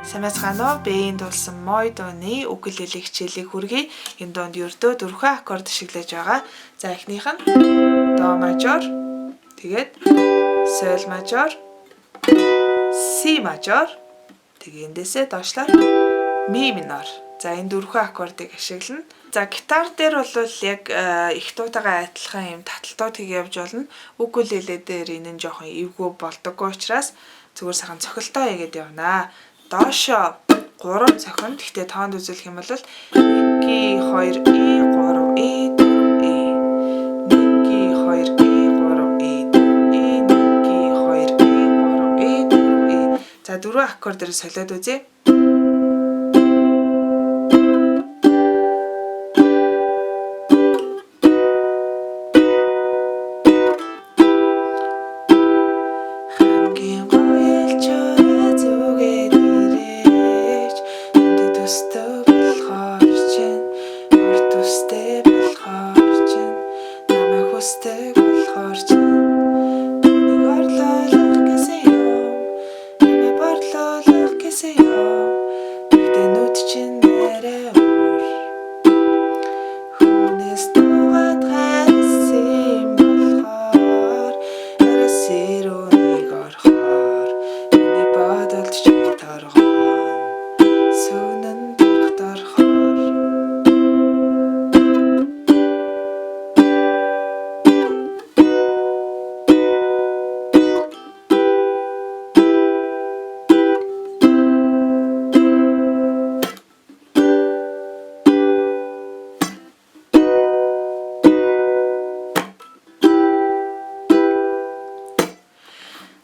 Самэцгаано биеийн дулсан мой дууны үгэлэлэг хичээлийг хүргэе. Энэ дуунд ердөө 4 аккорд ашиглаж байгаа. За эхнийх нь до мажор, тэгээд соль мажор, си мажор, тэгээд эндээсээ доошлоор ми минор. За энэ 4 аккордыг ашиглана. За гитар дээр бол яг их дуудаагаа адилхан юм таталтууд хийгээ явж болно. Үгэлэлээ дээр энэ нь жоохон эвгүй болдоггүй учраас зүгээр сайхан цохилтоо хийгээд явнаа. Доошо 3 цохин. Гэхдээ тоонд үзүүлэх юм бол 1 2 3 4 1 2 3 За 4 аккордээр солиод үзье.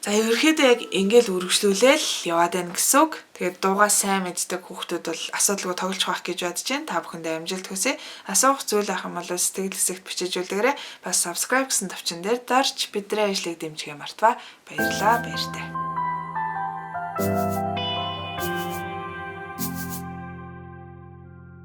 За ерөөхдөө яг ингээл үргэлжлүүлээл яваад байна гэсэн үг. Тэгээд дуугаа сайн мэддэг хүүхдүүд бол асуудалгүй тоглож байх гэж бодож байна. Та бүхэндээ амжилт хүсье. Асуух зүйл ах юм бол сэтгэл хэсэгт бичиж үлдээгээрэй. Бас subscribe гэсэн товчон дээр дарж бидний ажлыг дэмжихээ мартва. Баярлалаа, баяртай.